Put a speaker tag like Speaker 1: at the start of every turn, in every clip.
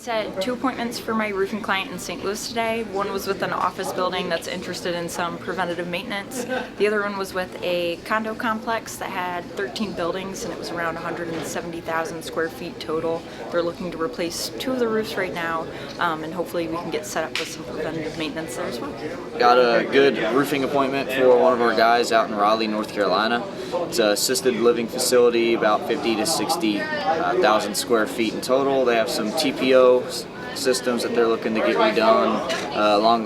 Speaker 1: Set 2 appointments for my roofing client in St. Louis today. One was with an office building that's interested in some preventative maintenance. The other one was with a condo complex that had 13 buildings and it was around 170,000 square feet total. They're looking to replace 2 of the roofs right now, and hopefully we can get set up with some preventative maintenance there as well.
Speaker 2: Got a good roofing appointment for one of our guys out in Raleigh, North Carolina. It's an assisted living facility, about 50 to 60,000 square feet in total. They have some TPO systems that they're looking to get redone, along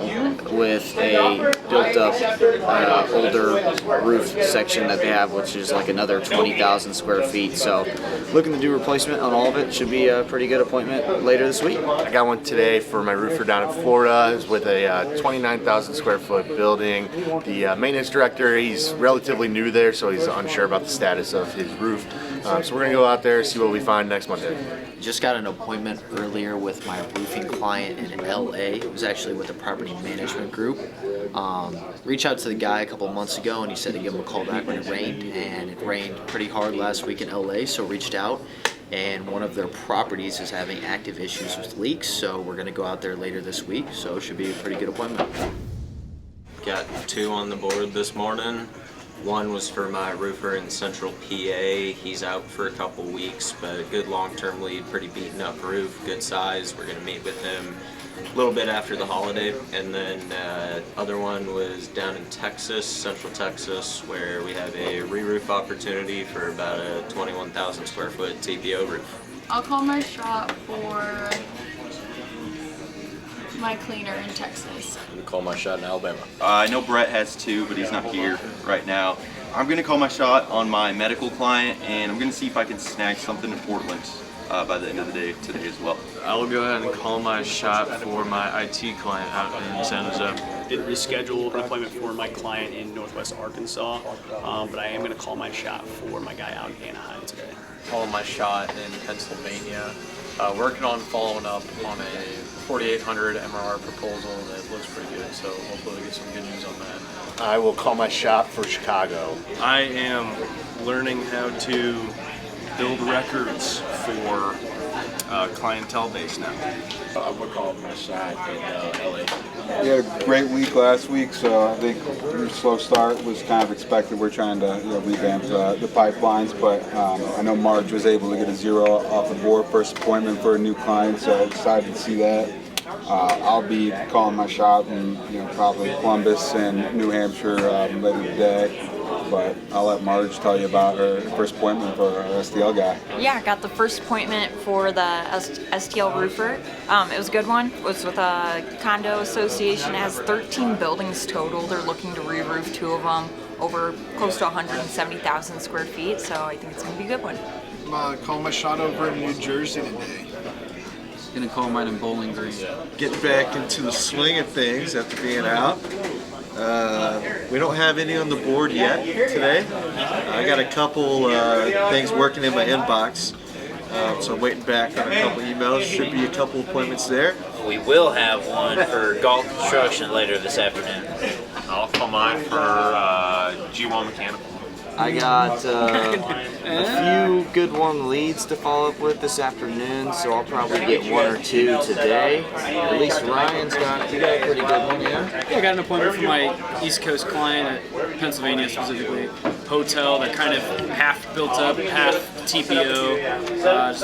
Speaker 2: with a built-up older roof section that they have, which is like another 20,000 square feet. So looking to do replacement on all of it. Should be a pretty good appointment later this week.
Speaker 3: I got one today for my roofer down in Florida. It's with a 29,000 square foot building. The maintenance director, he's relatively new there, so he's unsure about the status of his roof. So we're gonna go out there, see what we find next Monday.
Speaker 4: Just got an appointment earlier with my roofing client in LA. It was actually with a property management group. Reached out to the guy a couple of months ago and he said to give him a call back when it rained, and it rained pretty hard last week in LA, so reached out, and one of their properties is having active issues with leaks, so we're gonna go out there later this week, so it should be a pretty good appointment.
Speaker 5: Got 2 on the board this morning. One was for my roofer in Central PA. He's out for a couple weeks, but a good long-term lead, pretty beaten up roof, good size. We're gonna meet with him a little bit after the holiday. And then other one was down in Texas, Central Texas, where we have a re-roof opportunity for about a 21,000 square foot TPO roof.
Speaker 6: I'll call my shot for my cleaner in Texas.
Speaker 5: I'm gonna call my shot in Alabama.
Speaker 7: I know Brett has 2, but he's not here right now. I'm going to call my shot on my medical client, and I'm going to see if I can snag something in Portland by the end of the day today as well.
Speaker 8: I will go ahead and call my shot for my IT client out in San Jose.
Speaker 9: Did reschedule an appointment for my client in Northwest Arkansas, but I am going to call my shot for my guy out in Anaheim today.
Speaker 8: Calling my shot in Pennsylvania. Working on following up on a 4,800 MRR proposal that looks pretty good, so hopefully we get some good news on that.
Speaker 3: I will call my shot for Chicago.
Speaker 8: I am learning how to build records for clientele base now.
Speaker 10: I'm gonna call my shot in LA. We had a great week last week, so I think the slow start was kind of expected. We're trying to revamp the pipelines, but I know Marge was able to get a 0 off the board, first appointment for a new client, so excited to see that. I'll be calling my shot in probably Columbus and New Hampshire later today. But I'll let Marge tell you about her first appointment for our STL guy.
Speaker 1: Yeah, I got the first appointment for the STL roofer. It was a good one. It was with a condo association. It has 13 buildings total. They're looking to re-roof 2 of them over close to 170,000 square feet, so I think it's going to be a good one.
Speaker 11: I'm calling my shot over in New Jersey today.
Speaker 12: Gonna call mine in Bowling Green.
Speaker 13: Getting back into the swing of things after being out. We don't have any on the board yet today. I got a couple things working in my inbox, so I'm waiting back on a couple emails. Should be a couple appointments there.
Speaker 14: We will have one for golf construction later this afternoon.
Speaker 8: I'll call mine for G1 Mechanical.
Speaker 2: I got a few good warm leads to follow up with this afternoon, so I'll probably get 1 or 2 today. At least Ryan's got a pretty good one, yeah?
Speaker 9: I got an appointment for my East Coast client at Pennsylvania specifically. Hotel that kind of half built up, half TPO. Just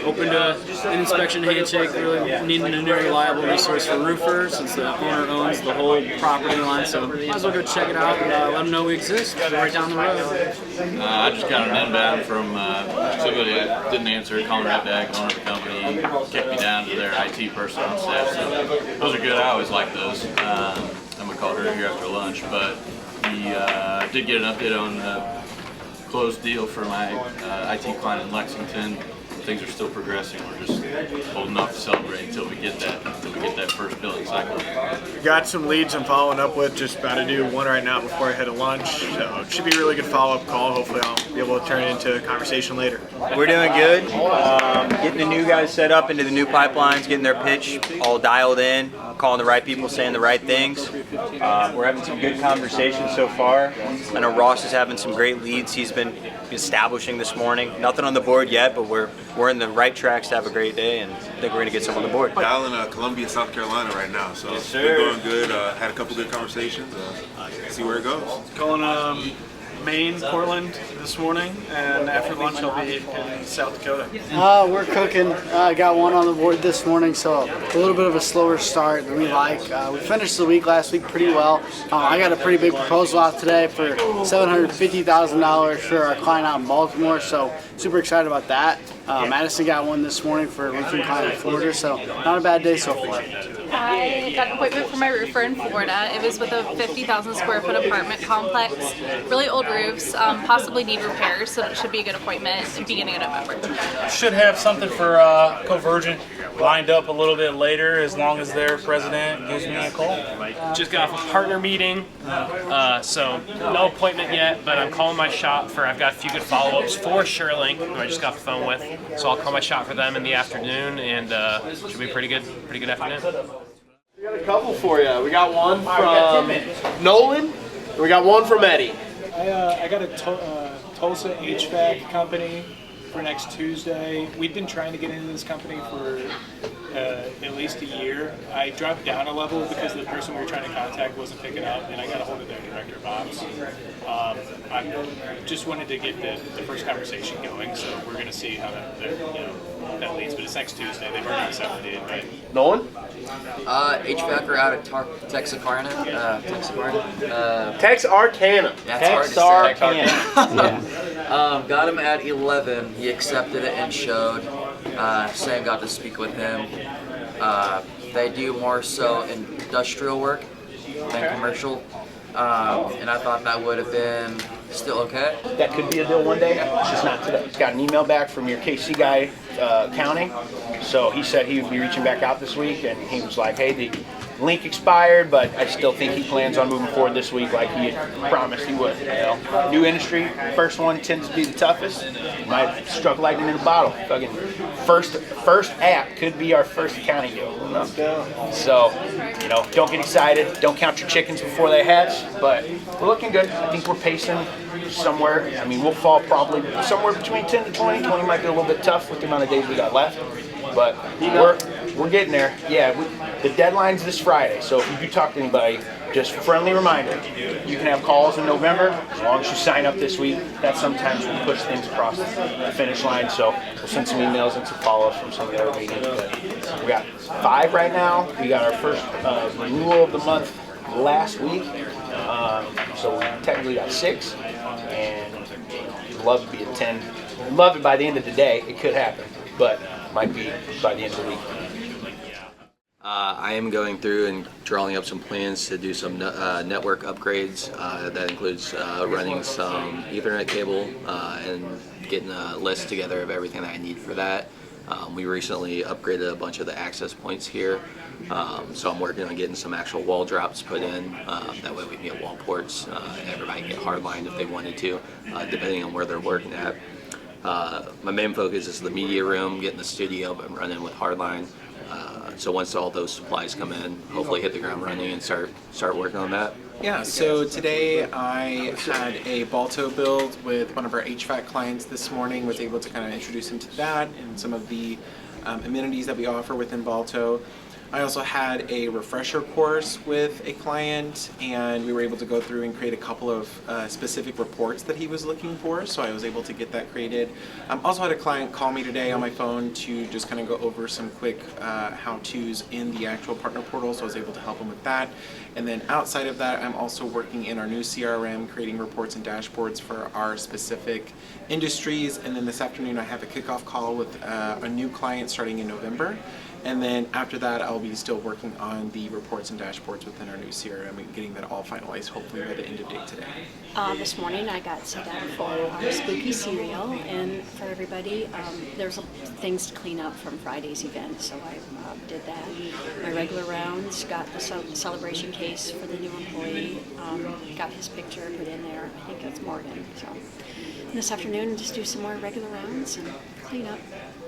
Speaker 9: open to an inspection handshake, really needing a new reliable resource for roofers since the owner owns the whole property line, so might as well go check it out and let them know we exist right down the road.
Speaker 15: I just got an inbound from somebody that didn't answer, calling right back, owner of the company, kicked me down to their IT person on staff, so those are good. I always like those. I'm going to call her here after lunch, but he did get an update on the closed deal for my IT client in Lexington. Things are still progressing. We're just holding off to celebrate until we get that first billing cycle.
Speaker 11: Got some leads I'm following up with. Just about to do one right now before I head to lunch. So it should be a really good follow-up call. Hopefully I'll be able to turn it into a conversation later.
Speaker 16: We're doing good. Getting the new guys set up into the new pipelines, getting their pitch all dialed in, calling the right people, saying the right things. We're having some good conversations so far. I know Ross is having some great leads he's been establishing this morning. Nothing on the board yet, but we're in the right tracks to have a great day, and I think we're going to get some on the board.
Speaker 17: Down in Columbia, South Carolina right now, so
Speaker 16: yes,
Speaker 17: it's been going good. Had a couple good conversations. See where it goes.
Speaker 18: Going Maine, Portland this morning, and after lunch I'll be in South Dakota.
Speaker 19: We're cooking. Got one on the board this morning, so a little bit of a slower start than we like. We finished the week last week pretty well. I got a pretty big proposal out today for $750,000 for our client out in Baltimore, so super excited about that. Madison got one this morning for a roofing client in Florida, so not a bad day so far.
Speaker 6: I got an appointment for my roofer in Florida. It was with a 50,000 square foot apartment complex. Really old roofs, possibly need repairs, so it should be a good appointment at the beginning of November.
Speaker 18: Should have something for Convergent lined up a little bit later, as long as their president gives me a call.
Speaker 9: Just got off a partner meeting, so no appointment yet, but I'm calling my shot for, I've got a few good follow-ups for SureLink, who I just got off the phone with, so I'll call my shot for them in the afternoon, and should be pretty good afternoon.
Speaker 20: We got a couple for you. We got one from Nolan, and we got one from Eddie.
Speaker 21: I got a Tulsa HVAC company for next Tuesday. We've been trying to get into this company for at least a year. I dropped down a level because the person we were trying to contact wasn't picking up, and I got a hold of their director of ops. I just wanted to get the first conversation going, so we're going to see how that leads. But it's next Tuesday. They've already accepted it. But
Speaker 20: Nolan?
Speaker 22: HVACer out of Texarkana.
Speaker 20: Texarkana.
Speaker 22: Texarkana. Got him at 11. He accepted it and showed. Sam got to speak with him. They do more so industrial work than commercial. And I thought that would have been still okay.
Speaker 23: That could be a deal one day. It's just not today. Got an email back from your KC guy, accounting. So he said he would be reaching back out this week, and he was like, hey, the link expired, but I still think he plans on moving forward this week like he had promised he would. You know, new industry, first one tends to be the toughest. Might have struck lightning in a bottle. Fucking first app could be our first accounting deal. So, you know, don't get excited. Don't count your chickens before they hatch. But we're looking good. I think we're pacing somewhere. I mean, we'll fall probably somewhere between 10 to 20. 20 might be a little bit tough with the amount of days we got left. But we're getting there. Yeah, the deadline's this Friday, so if you do talk to anybody, just friendly reminder, you can have calls in November as long as you sign up this week. That sometimes will push things across the finish line, so we'll send some emails and some follow-ups from some of the other meetings. But we got 5 right now. We got our first renewal of the month last week, so we technically got 6, and we'd love to be at 10. We'd love it by the end of the day. It could happen, but might be by the end of the week.
Speaker 24: I am going through and drawing up some plans to do some network upgrades. That includes running some Ethernet cable and getting a list together of everything that I need for that. We recently upgraded a bunch of the access points here, so I'm working on getting some actual wall drops put in. That way we can get wall ports and everybody can get hardlined if they wanted to, depending on where they're working at. My main focus is the media room, getting the studio up and running with hardline. So once all those supplies come in, hopefully hit the ground running and start working on that.
Speaker 25: Yeah, so today I had a Balto build with one of our HVAC clients this morning, was able to kind of introduce him to that and some of the amenities that we offer within Balto. I also had a refresher course with a client, and we were able to go through and create a couple of specific reports that he was looking for, so I was able to get that created. Also had a client call me today on my phone to just kind of go over some quick how-tos in the actual partner portal, so I was able to help him with that. And then outside of that, I'm also working in our new CRM, creating reports and dashboards for our specific industries. And then this afternoon I have a kickoff call with a new client starting in November. And then after that, I'll be still working on the reports and dashboards within our new CRM and getting that all finalized, hopefully by the end of day today.
Speaker 26: This morning I got set up for our spooky cereal, and for everybody, there's things to clean up from Friday's event, so I did that. My regular rounds, got the celebration case for the new employee, got his picture put in there. I think that's Morgan. So this afternoon and just do some more regular rounds and clean up.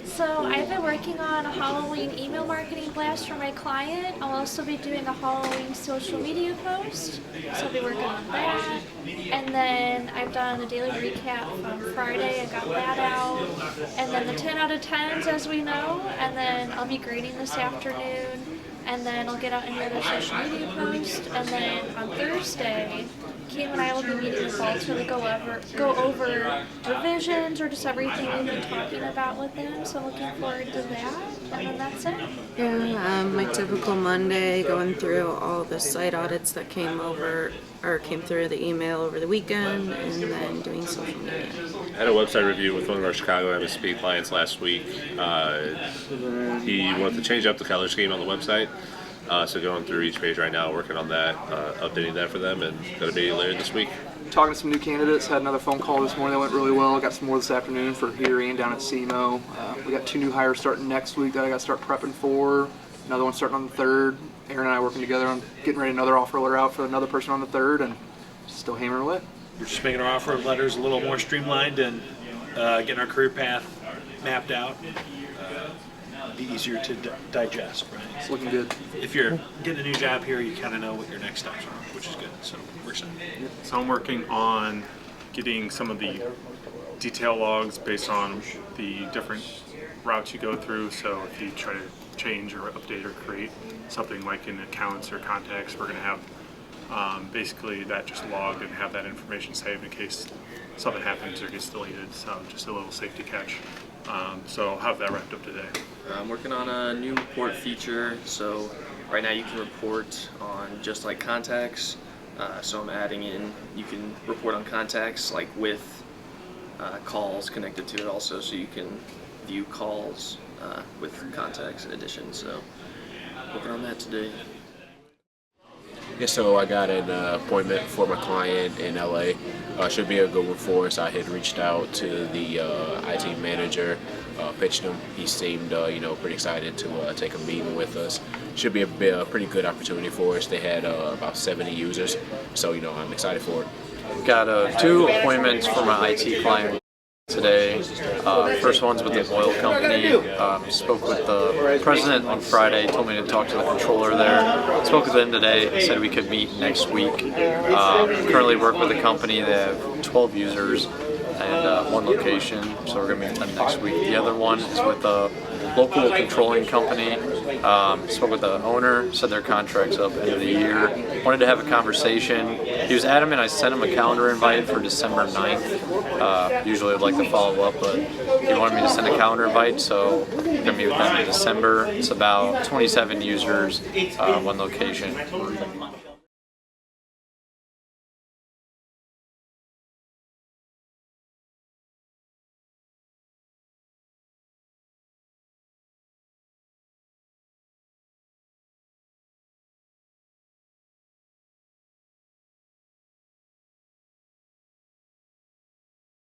Speaker 1: So I've been working on a Halloween email marketing blast for my client. I'll also be doing a Halloween social media post. So I'll be working on that. And then I've done a daily recap from Friday. I got that out. And then the 10 out of 10s, as we know. And then I'll be grading this afternoon. And then I'll get out any other social media post. And then on Thursday, Kim and I will be meeting with Walter to go over revisions or just everything we've been talking about with them. So looking forward to that. And then that's it.
Speaker 3: Yeah, my typical Monday, going through all the site audits that came through the email over the weekend, and then doing social media.
Speaker 4: I had a website review with one of our Chicago MSP clients last week. He wanted to change up the color scheme on the website. So going through each page right now, working on that, updating that for them, and going to be later this week.
Speaker 5: Talking to some new candidates, had another phone call this morning that went really well. Got some more this afternoon for here and down at SEMO. We got 2 new hires starting next week that I got to start prepping for. Another one starting on the 3rd. Aaron and I working together on getting ready another offer letter out for another person on the 3rd, and still hammering away.
Speaker 7: We're just making our offer letters a little more streamlined and getting our career path mapped out. Be easier to digest, right?
Speaker 5: It's looking good.
Speaker 7: If you're getting a new job here, you kind of know what your next steps are, which is good. So we're excited.
Speaker 10: So I'm working on getting some of the detail logs based on the different routes you go through. So if you try to change or update or create something like in accounts or contacts, we're going to have basically that just logged and have that information saved in case something happens or gets deleted. So just a little safety catch. So I'll have that wrapped up today.
Speaker 27: I'm working on a new report feature. So right now you can report on just like contacts. So I'm adding in, you can report on contacts like with calls connected to it also, so you can view calls with contacts in addition. So working on that today.
Speaker 28: Yeah, so I got an appointment for my client in LA. Should be a good one for us. I had reached out to the IT manager, pitched him. He seemed, pretty excited to take a meeting with us. Should be a pretty good opportunity for us. They had about 70 users, so I'm excited for it.
Speaker 8: Got 2 appointments for my IT client today. First one's with the oil company. Spoke with the president on Friday, told me to talk to the controller there. Spoke with them today, said we could meet next week. Currently work with a company. They have 12 users and 1 location, so we're going to meet them next week. The other one is with a local controlling company. Spoke with the owner, said their contract's up end of the year. Wanted to have a conversation. He was adamant. I sent him a calendar invite for December 9th. Usually I'd like to follow up, but he wanted me to send a calendar invite, so I'm going to meet with them in December. It's about 27 users, 1 location.